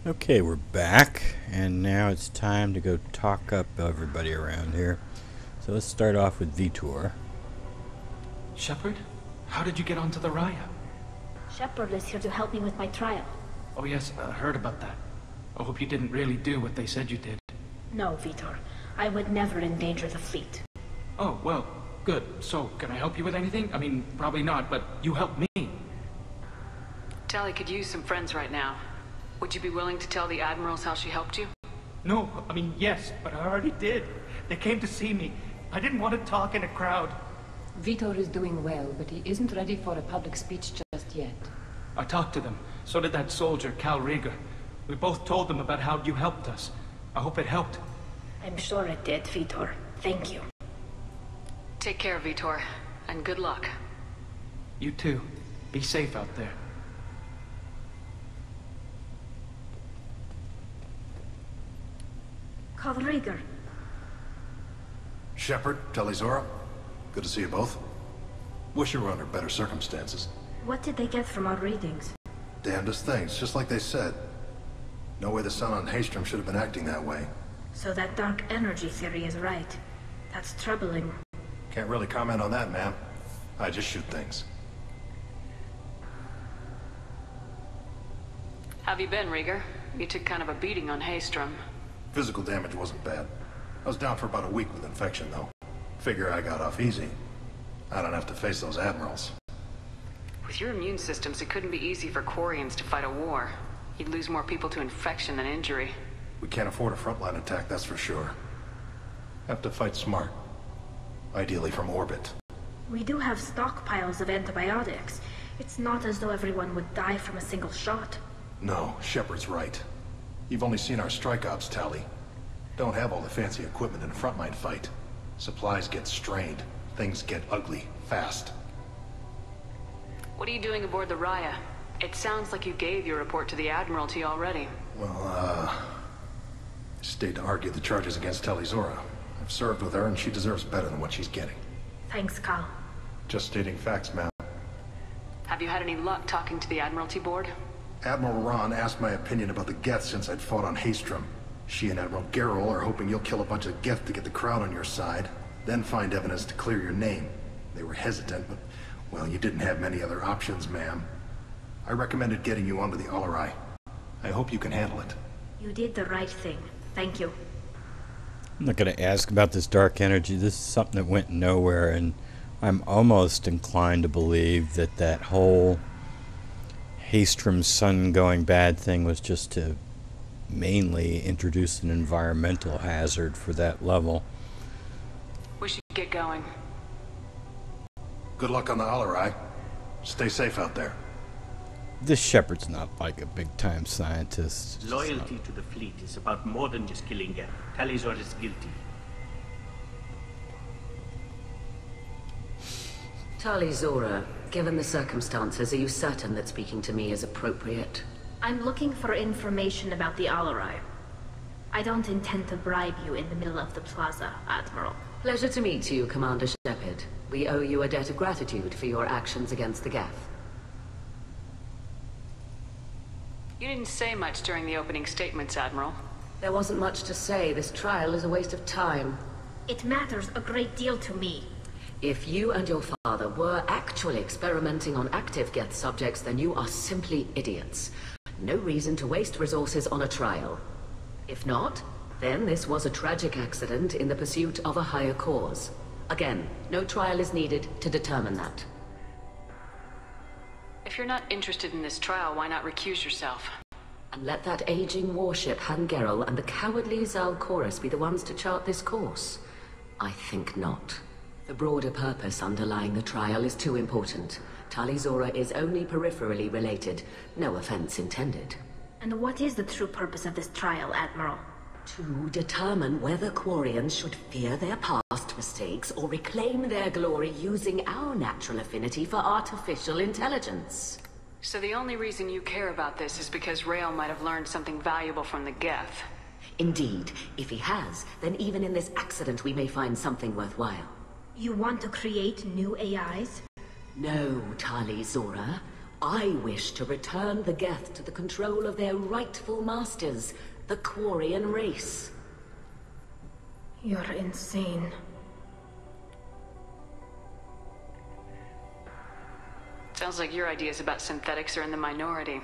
Okay, we're back, and now it's time to go talk up everybody around here. So let's start off with Vitor. Shepard? How did you get onto the Raya? Shepard is here to help me with my trial. Oh yes, I heard about that. I hope you didn't really do what they said you did. No, Vitor. I would never endanger the fleet. Oh, well, good. So, can I help you with anything? I mean, probably not, but you helped me. Tali could use some friends right now. Would you be willing to tell the admirals how she helped you? No, I mean, yes, but I already did. They came to see me. I didn't want to talk in a crowd. Vitor is doing well, but he isn't ready for a public speech just yet. I talked to them. So did that soldier, Cal Rieger. We both told them about how you helped us. I hope it helped. I'm sure it did, Vitor. Thank you. Take care, Vitor, and good luck. You too. Be safe out there. Cal Rieger. Shepard, Tali, good to see you both. Wish you were under better circumstances. What did they get from our readings? Damnedest things, just like they said. No way the sun on Haystrom should have been acting that way. So that dark energy theory is right. That's troubling. Can't really comment on that, ma'am. I just shoot things. Have you been, Rieger? You took kind of a beating on Haystrom. Physical damage wasn't bad. I was down for about a week with infection, though. Figure I got off easy. I don't have to face those admirals. With your immune systems, it couldn't be easy for Quarians to fight a war. You'd lose more people to infection than injury. We can't afford a frontline attack, that's for sure. Have to fight smart. Ideally from orbit. We do have stockpiles of antibiotics. It's not as though everyone would die from a single shot. No, Shepard's right. You've only seen our strike ops, Tali. Don't have all the fancy equipment in a frontline fight. Supplies get strained. Things get ugly, fast. What are you doing aboard the Raya? It sounds like you gave your report to the Admiralty already. Well, stayed to argue the charges against Tali. I've served with her, and she deserves better than what she's getting. Thanks, Cal. Just stating facts, ma'am. Have you had any luck talking to the Admiralty board? Admiral Ron asked my opinion about the Geth since I'd fought on Haystrom. She and Admiral Garrel are hoping you'll kill a bunch of Geth to get the crowd on your side, then find evidence to clear your name. They were hesitant, but, well, you didn't have many other options, ma'am. I recommended getting you onto the Alarai. I hope you can handle it. You did the right thing. Thank you. I'm not going to ask about this dark energy. This is something that went nowhere, and I'm almost inclined to believe that that whole Haystrom's sun going bad thing was just to mainly introduce an environmental hazard for that level. We should get going. Good luck on the Alarai. Stay safe out there. This Shepard's not like a big-time scientist. Loyalty to the fleet is about more than just killing Geth. Talizor is guilty. Tali, given the circumstances, are you certain that speaking to me is appropriate? I'm looking for information about the Alarai. I don't intend to bribe you in the middle of the plaza, Admiral. Pleasure to meet you, Commander Shepard. We owe you a debt of gratitude for your actions against the Geth. You didn't say much during the opening statements, Admiral. There wasn't much to say. This trial is a waste of time. It matters a great deal to me. If you and your father were actually experimenting on active Geth subjects, then you are simply idiots. No reason to waste resources on a trial. If not, then this was a tragic accident in the pursuit of a higher cause. Again, no trial is needed to determine that. If you're not interested in this trial, why not recuse yourself? And let that aging warship Hangerel and the cowardly Zalcorus be the ones to chart this course? I think not. The broader purpose underlying the trial is too important. Tali is only peripherally related. No offense intended. And what is the true purpose of this trial, Admiral? To determine whether Quarians should fear their past mistakes or reclaim their glory using our natural affinity for artificial intelligence. So the only reason you care about this is because Rael might have learned something valuable from the Geth. Indeed. If he has, then even in this accident we may find something worthwhile. You want to create new AIs? No, Tali. I wish to return the Geth to the control of their rightful masters, the Quarian race. You're insane. Sounds like your ideas about synthetics are in the minority.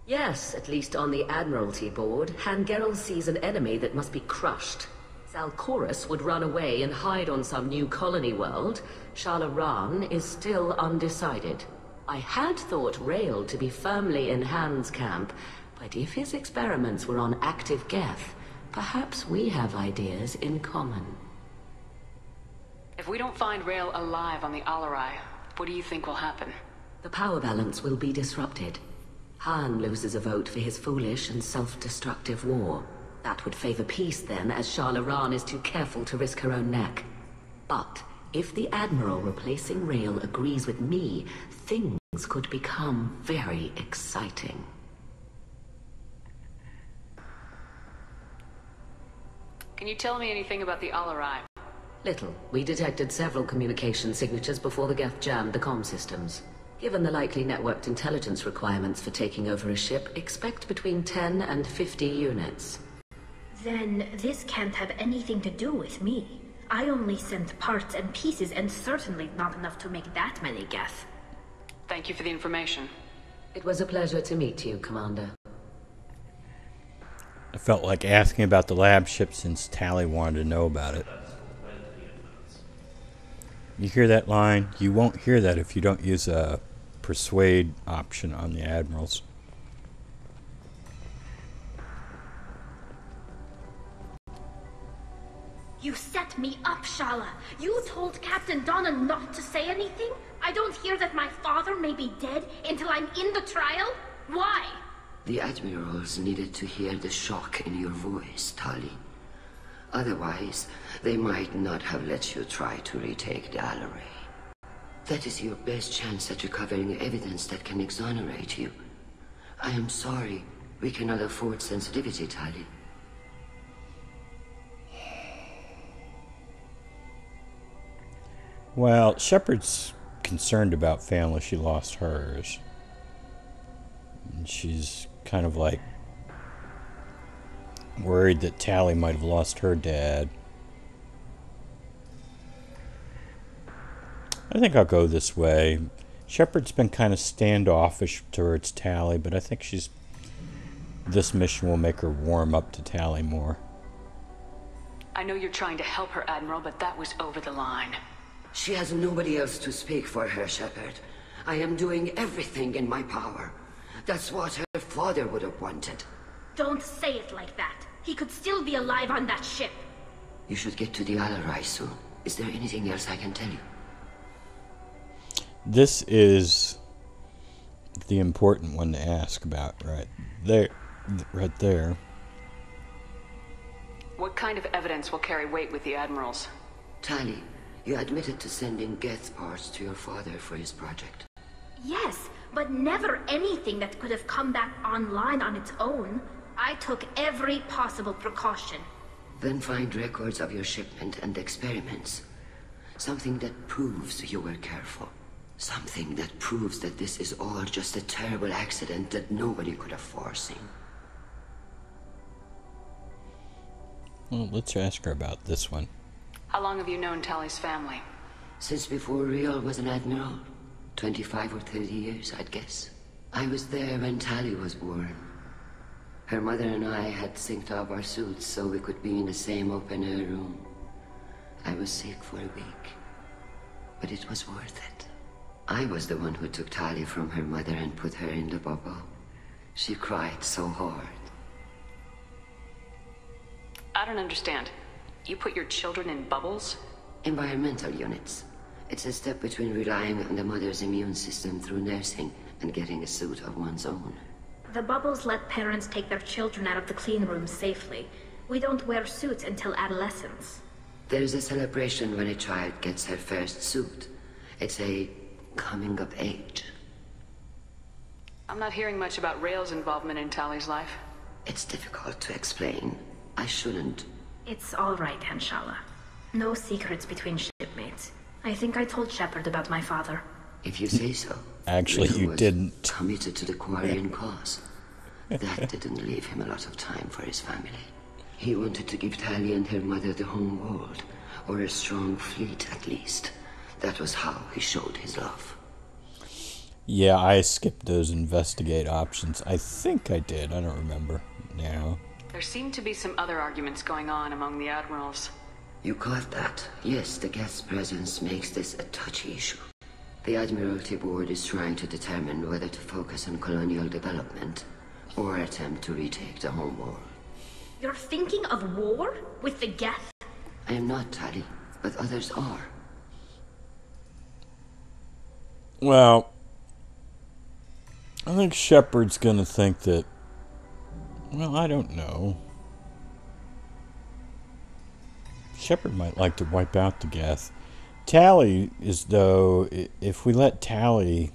Yes, at least on the Admiralty board, Geralt sees an enemy that must be crushed. Zalcorus would run away and hide on some new colony world. Shalaran is still undecided. I had thought Rael to be firmly in Han's camp, but if his experiments were on active Geth, perhaps we have ideas in common. If we don't find Rael alive on the Alarai, what do you think will happen? The power balance will be disrupted. Han loses a vote for his foolish and self-destructive war. That would favor peace then, as Shalaran is too careful to risk her own neck. But if the Admiral replacing Rael agrees with me, things could become very exciting. Can you tell me anything about the Alarai? Little. We detected several communication signatures before the Geth jammed the comm systems. Given the likely networked intelligence requirements for taking over a ship, expect between 10 and 50 units. Then this can't have anything to do with me. I only sent parts and pieces, and certainly not enough to make that many Geth. Thank you for the information. It was a pleasure to meet you, Commander. I felt like asking about the lab ship since Tali wanted to know about it. You hear that line? You won't hear that if you don't use a persuade option on the admirals. You set me up, Shala. You told Captain Donna not to say anything? I don't hear that my father may be dead until I'm in the trial? Why? The admirals needed to hear the shock in your voice, Tali. Otherwise, they might not have let you try to retake the Alarai. That is your best chance at recovering evidence that can exonerate you. I am sorry. We cannot afford sensitivity, Tali. Well, Shepard's concerned about family. She lost hers. And she's kind of like worried that Tali might have lost her dad. I think I'll go this way. Shepard's been kind of standoffish towards Tali, but I think this mission will make her warm up to Tali more. I know you're trying to help her, Admiral, but that was over the line. She has nobody else to speak for her, Shepard. I am doing everything in my power. That's what her father would have wanted. Don't say it like that. He could still be alive on that ship. You should get to the Alarai soon. Is there anything else I can tell you? This is the important one to ask about, right there. Right there. What kind of evidence will carry weight with the Admirals? Tali, you admitted to sending Geth parts to your father for his project. Yes, but never anything that could have come back online on its own. I took every possible precaution. Then find records of your shipment and experiments. Something that proves you were careful. Something that proves that this is all just a terrible accident that nobody could have foreseen. Well, let's ask her about this one. How long have you known Tali's family? Since before Rael was an admiral. 25 or 30 years, I'd guess. I was there when Tali was born. Her mother and I had synced up our suits so we could be in the same open-air room. I was sick for a week, but it was worth it. I was the one who took Tali from her mother and put her in the bubble. She cried so hard. I don't understand. You put your children in bubbles? Environmental units. It's a step between relying on the mother's immune system through nursing and getting a suit of one's own. The bubbles let parents take their children out of the clean rooms safely. We don't wear suits until adolescence. There's a celebration when a child gets her first suit. It's a coming of age. I'm not hearing much about Rael's involvement in Tali's life. It's difficult to explain. I shouldn't. It's all right, Hanshala. No secrets between shipmates. I think I told Shepard about my father. If you say so. Actually, Riddle you was didn't. committed to the Quarian cause. That didn't leave him a lot of time for his family. He wanted to give Tali and her mother the home world, or a strong fleet at least. That was how he showed his love. Yeah, I skipped those investigate options. I think I did. I don't remember now. There seem to be some other arguments going on among the admirals. You caught that? Yes, the guest presence makes this a touchy issue. The Admiralty Board is trying to determine whether to focus on colonial development or attempt to retake the home world. You're thinking of war? With the Geth? I am not, Tali, but others are. Well, I think Shepard's gonna think that... Well, I don't know. Shepard might like to wipe out the Geth. Tali is, though, if we let Tali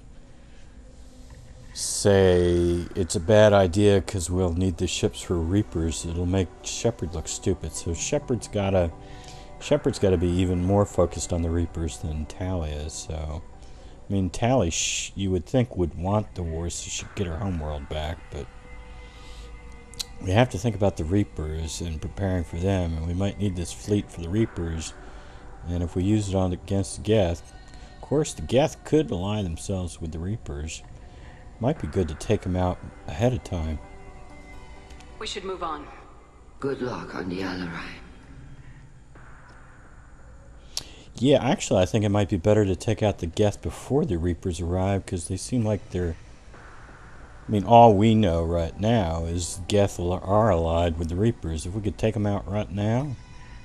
say it's a bad idea because we'll need the ships for Reapers, it'll make Shepard look stupid. So Shepard's gotta be even more focused on the Reapers than Tali is. So, I mean, Tali, you would think would want the war so she should get her homeworld back, but we have to think about the Reapers and preparing for them, and we might need this fleet for the Reapers. And if we use it on against the Geth, of course the Geth could ally themselves with the Reapers. Might be good to take them out ahead of time. We should move on. Good luck on the Alarai. Yeah, actually I think it might be better to take out the Geth before the Reapers arrive, because they seem like they're... I mean, all we know right now is Geth are allied with the Reapers. If we could take them out right now,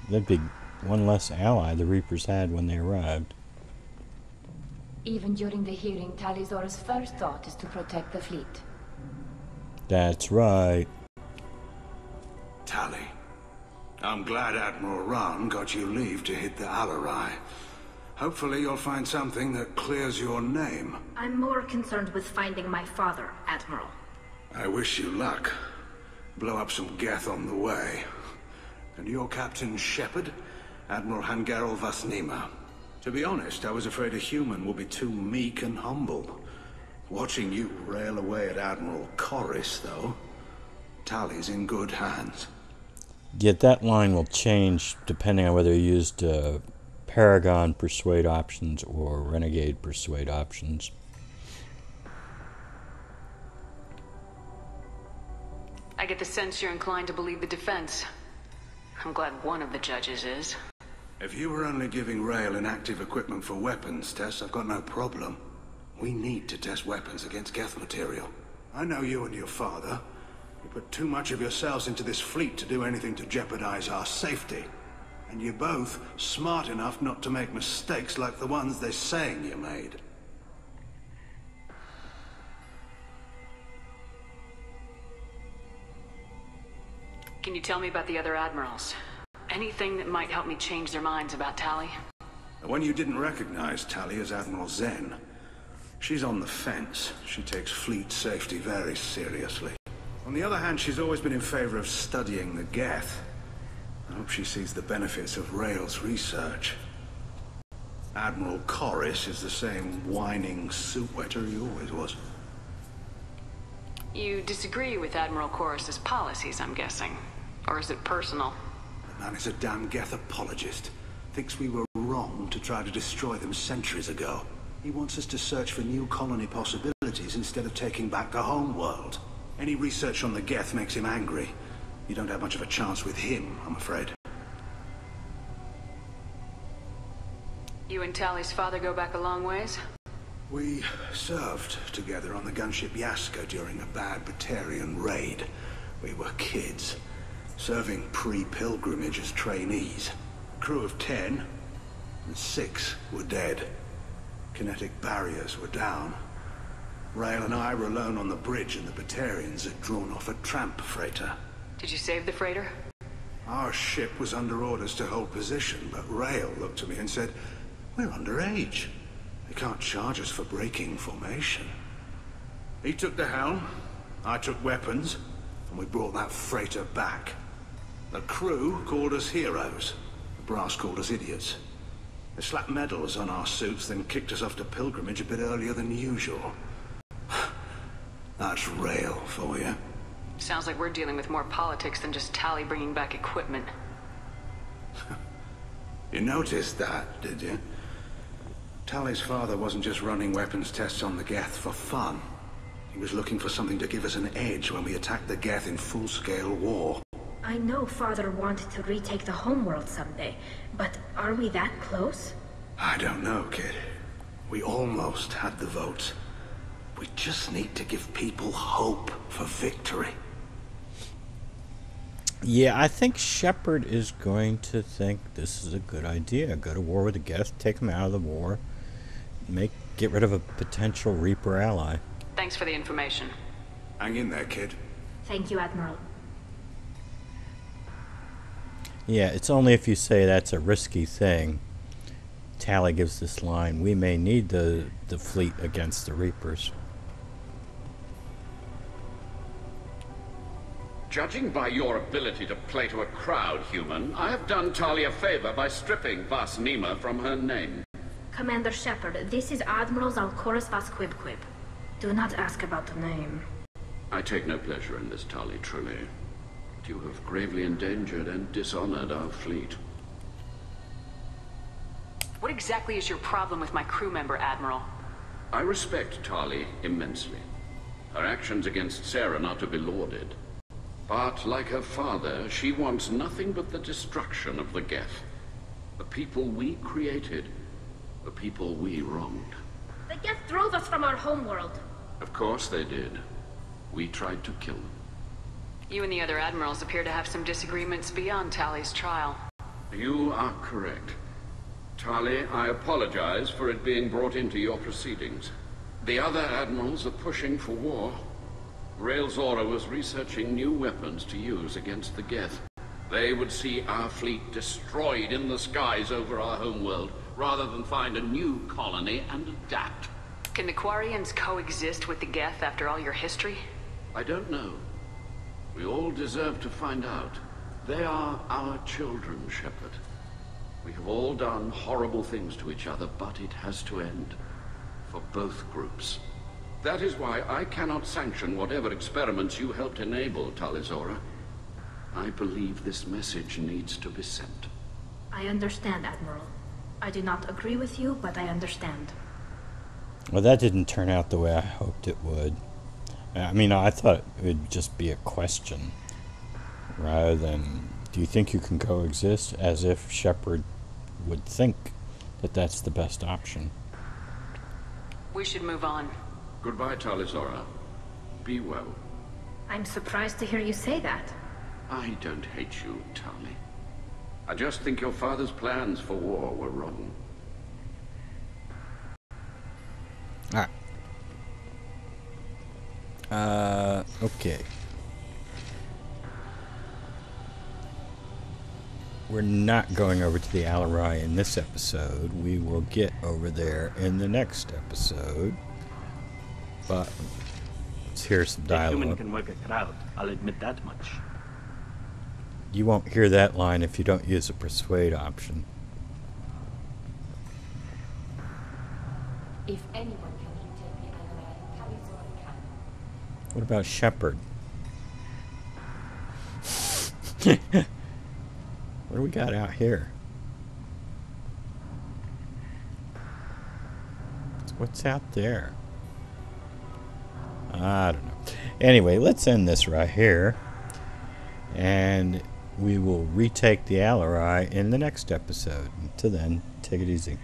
that'd be one less ally the Reapers had when they arrived. Even during the hearing, Tali'Zorah's first thought is to protect the fleet. That's right. Tali, I'm glad Admiral Rahn got you leave to hit the Alarai. Hopefully you'll find something that clears your name. I'm more concerned with finding my father, Admiral. I wish you luck. Blow up some Geth on the way. And your Captain Shepard? Admiral Hangarel Vasnima. To be honest, I was afraid a human would be too meek and humble. Watching you rail away at Admiral Corris, though, Tali's in good hands. Yet that line will change depending on whether you used Paragon Persuade options or Renegade Persuade options. I get the sense you're inclined to believe the defense. I'm glad one of the judges is. If you were only giving Rail inactive equipment for weapons tests, I've got no problem. We need to test weapons against Geth material. I know you and your father. You put too much of yourselves into this fleet to do anything to jeopardize our safety. And you're both smart enough not to make mistakes like the ones they're saying you made. Can you tell me about the other admirals? Anything that might help me change their minds about Tali? The one you didn't recognize Tali as Admiral Zen. She's on the fence. She takes fleet safety very seriously. On the other hand, she's always been in favor of studying the Geth. I hope she sees the benefits of Rail's research. Admiral Corris is the same whining suit-wetter he always was. You disagree with Admiral Corris's policies, I'm guessing. Or is it personal? The man is a damn Geth apologist. Thinks we were wrong to try to destroy them centuries ago. He wants us to search for new colony possibilities instead of taking back the home world. Any research on the Geth makes him angry. You don't have much of a chance with him, I'm afraid. You and Tali's father go back a long ways? We served together on the gunship Yaska during a bad Batarian raid. We were kids, serving pre-pilgrimage as trainees. A crew of 10, and 6 were dead. Kinetic barriers were down. Rail and I were alone on the bridge, and the Batarians had drawn off a tramp freighter. Did you save the freighter? Our ship was under orders to hold position, but Rail looked at me and said, "We're underage. They can't charge us for breaking formation." He took the helm, I took weapons, and we brought that freighter back. The crew called us heroes. The brass called us idiots. They slapped medals on our suits, then kicked us off to pilgrimage a bit earlier than usual. That's rail for you. Sounds like we're dealing with more politics than just Tali bringing back equipment. You noticed that, did you? Tali's father wasn't just running weapons tests on the Geth for fun. He was looking for something to give us an edge when we attacked the Geth in full-scale war. I know Father wanted to retake the homeworld someday, but are we that close? I don't know, kid. We almost had the votes. We just need to give people hope for victory. Yeah, I think Shepard is going to think this is a good idea. Go to war with the Geth, take them out of the war, get rid of a potential Reaper ally. Thanks for the information. Hang in there, kid. Thank you, Admiral. Yeah, it's only if you say that's a risky thing. Tali gives this line, we may need the fleet against the Reapers. Judging by your ability to play to a crowd, human, I have done Tali a favor by stripping Vas Nima from her name. Commander Shepard, this is Admiral Zalcorus Vas Quib. Do not ask about the name. I take no pleasure in this, Tali, truly. But you have gravely endangered and dishonored our fleet. What exactly is your problem with my crew member, Admiral? I respect Tali immensely. Her actions against Sarah are not to be lauded. But, like her father, she wants nothing but the destruction of the Geth. The people we created, the people we wronged. The Geth drove us from our homeworld. Of course they did. We tried to kill them. You and the other admirals appear to have some disagreements beyond Tali's trial. You are correct. Tali, I apologize for it being brought into your proceedings. The other admirals are pushing for war. Railzora was researching new weapons to use against the Geth. They would see our fleet destroyed in the skies over our homeworld, rather than find a new colony and adapt. Can the Quarians coexist with the Geth after all your history? I don't know. We all deserve to find out. They are our children, Shepard. We have all done horrible things to each other, but it has to end. For both groups. That is why I cannot sanction whatever experiments you helped enable, Talizora. I believe this message needs to be sent. I understand, Admiral. I do not agree with you, but I understand. Well, that didn't turn out the way I hoped it would. I mean, I thought it would just be a question, rather than, do you think you can coexist, as if Shepard would think that that's the best option. We should move on. Goodbye, Talizora. Be well. I'm surprised to hear you say that. I don't hate you, Tali. I just think your father's plans for war were wrong. Okay. We're not going over to the Alarai in this episode. We will get over there in the next episode. But let's hear some dialogue. A human can work a crowd, I'll admit that much. You won't hear that line if you don't use a persuade option. If anyone can retake the Alarai, Talizora can. What about Shepard? What do we got out here? What's out there? I don't know. Anyway, let's end this right here. And we will retake the Alarai in the next episode. Until then, take it easy.